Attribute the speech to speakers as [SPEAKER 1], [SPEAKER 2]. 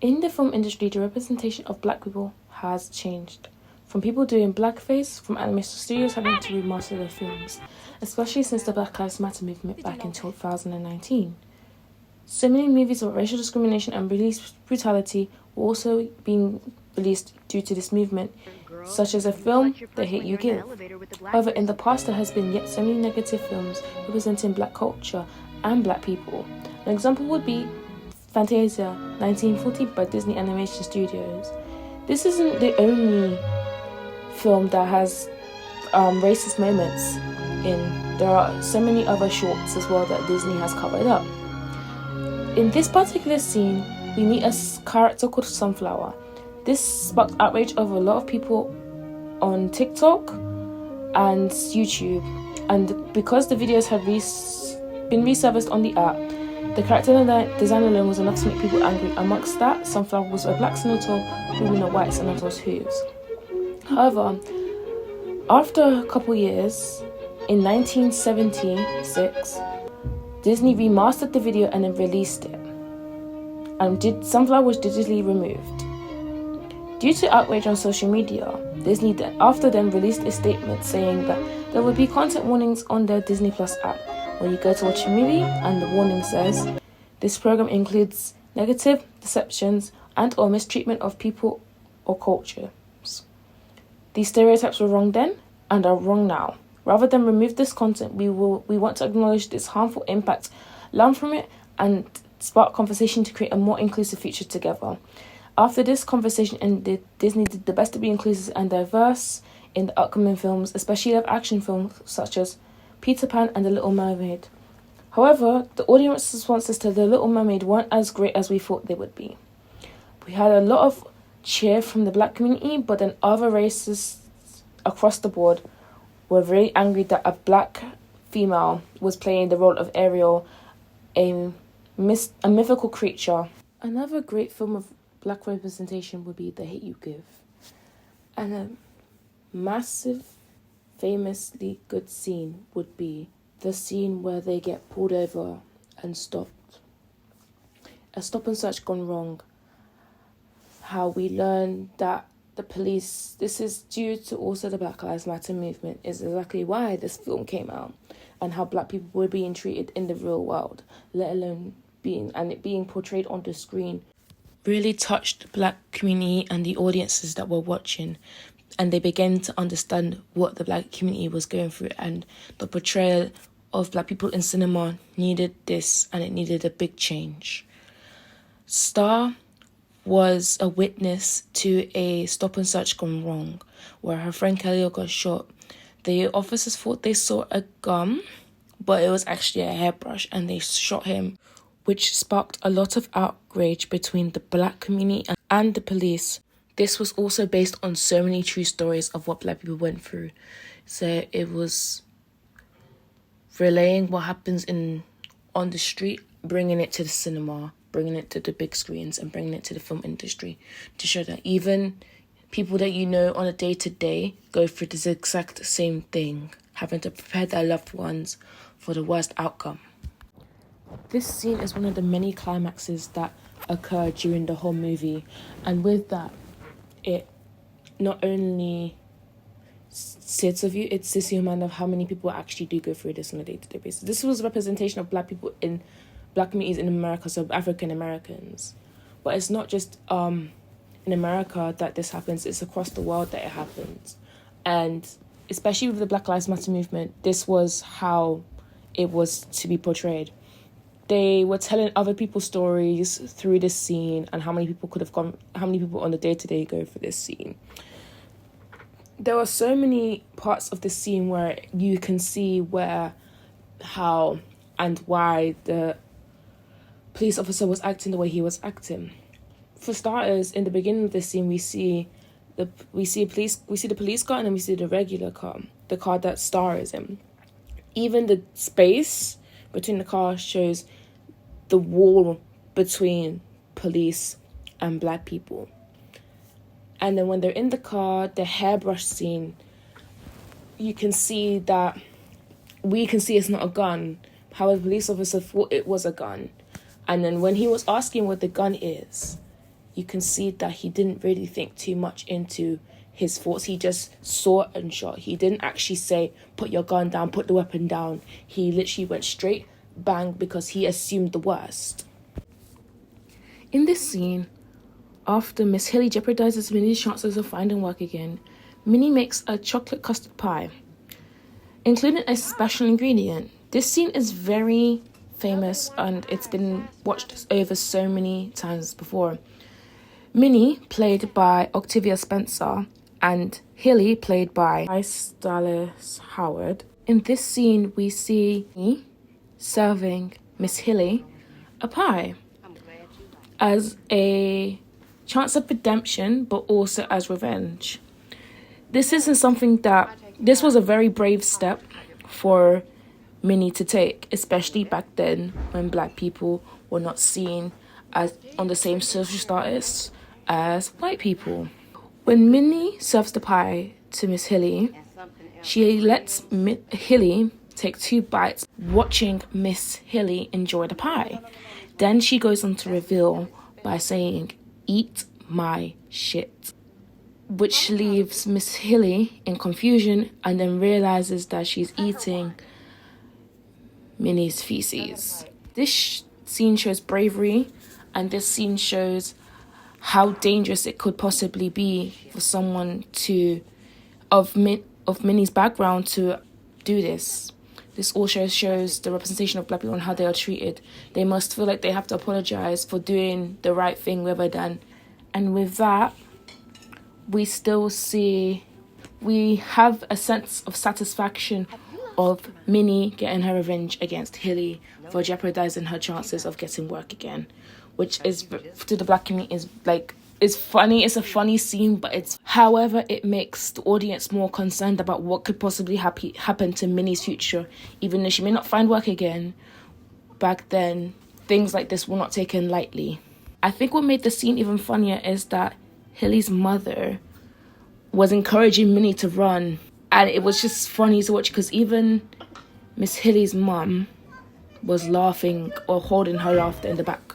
[SPEAKER 1] In the film industry, the representation of black people has changed. From people doing blackface, from animation studios having to remaster their films, especially since the Black Lives Matter movement back in 2019. So many movies about racial discrimination and police brutality were also being released due to this movement, such as a film, The Hate You Give. However, in the past there has been yet so many negative films representing black culture and black people. An example would be Fantasia 1940 by Disney Animation Studios. This isn't the only film that has racist moments in. There are so many other shorts as well that Disney has covered up. In this particular scene, we meet a character called Sunflower. This sparked outrage over a lot of people on TikTok and YouTube, and because the videos had been resurfaced on the app, the character design alone was enough to make people angry. Amongst that, Sunflower was a black senator moving a white senator's hooves. However, after a couple years, in 1976, Disney remastered the video and then released it. And Sunflower was digitally removed. Due to outrage on social media, Disney after then released a statement saying that there would be content warnings on their Disney Plus app when you go to watch a movie, and the warning says, this program includes negative deceptions and or mistreatment of people or cultures. These stereotypes were wrong then and are wrong now. Rather than remove this content, we want to acknowledge this harmful impact, learn from it, and spark conversation to create a more inclusive future together. After this conversation ended, Disney did the best to be inclusive and diverse in the upcoming films, especially live action films such as Peter Pan and The Little Mermaid. However, the audience responses to The Little Mermaid weren't as great as we thought they would be. We had a lot of cheer from the black community, but then other races across the board were very angry that a black female was playing the role of Ariel, a mythical creature. Another great film of black representation would be The Hate You Give. And a massive, famously good scene would be the scene where they get pulled over and stopped. A stop and search gone wrong. How we learn that the police, this is due to also the Black Lives Matter movement, is exactly why this film came out, and how black people were being treated in the real world, let alone it being portrayed on the screen, really touched the black community and the audiences that were watching, and they began to understand what the black community was going through, and the portrayal of black people in cinema needed this, and it needed a big change. Star was a witness to a stop and search gone wrong, where her friend Kelly got shot. The officers thought they saw a gun, but it was actually a hairbrush, and they shot him, which sparked a lot of outrage between the black community and the police. This was also based on so many true stories of what black people went through. So it was relaying what happens on the street, bringing it to the cinema, bringing it to the big screens, and bringing it to the film industry to show that even people that you know on a day-to-day go through this exact same thing, having to prepare their loved ones for the worst outcome. This scene is one of the many climaxes that occur during the whole movie, and with that, it not only sits of you, it sits your mind of how many people actually do go through this on a day-to-day basis. This was a representation of black people in black communities in America, so African Americans. But it's not just in America that this happens, it's across the world that it happens. And especially with the Black Lives Matter movement, this was how it was to be portrayed. They were telling other people's stories through this scene, and how many people on the day-to-day go for this scene. There were so many parts of the scene where you can see how and why the police officer was acting the way he was acting. For starters, in the beginning of the scene, we see the police car, and then we see the regular car, the car that Star is in. Even the space between the cars shows the wall between police and black people. And then when they're in the car, the hairbrush scene, we can see it's not a gun. How the police officer thought it was a gun. And then when he was asking what the gun is, you can see that he didn't really think too much into his thoughts. He just saw and shot. He didn't actually say, put your gun down, put the weapon down. He literally went straight bang because he assumed the worst. In this scene, after Miss Hilly jeopardizes Minnie's chances of finding work again, Minnie makes a chocolate custard pie, including a special ingredient. This scene is very famous and it's been watched over so many times before. Minnie, played by Octavia Spencer, and Hilly, played by Bryce Dallas Howard. In this scene, we see me serving Miss Hilly a pie as a chance of redemption, but also as revenge. This was a very brave step for Minnie to take, especially back then when black people were not seen as on the same social status as white people. When Minnie serves the pie to Miss Hilly, she lets Hilly take 2 bites, watching Miss Hilly enjoy the pie. Then she goes on to reveal by saying, "Eat my shit," which leaves Miss Hilly in confusion and then realizes that she's eating Minnie's feces. This scene shows bravery, and this scene shows how dangerous it could possibly be for someone of Minnie's background to do this. This also shows the representation of black people and how they are treated. They must feel like they have to apologize for doing the right thing rather than. And with that, we have a sense of satisfaction of Minnie getting her revenge against Hilly for jeopardizing her chances of getting work again, which is, to the black community, is funny. It's a funny scene, but however, it makes the audience more concerned about what could possibly happen to Minnie's future. Even though she may not find work again, back then, things like this were not taken lightly. I think what made the scene even funnier is that Hilly's mother was encouraging Minnie to run, and it was just funny to watch because even Miss Hilly's mum was laughing or holding her laughter in the back.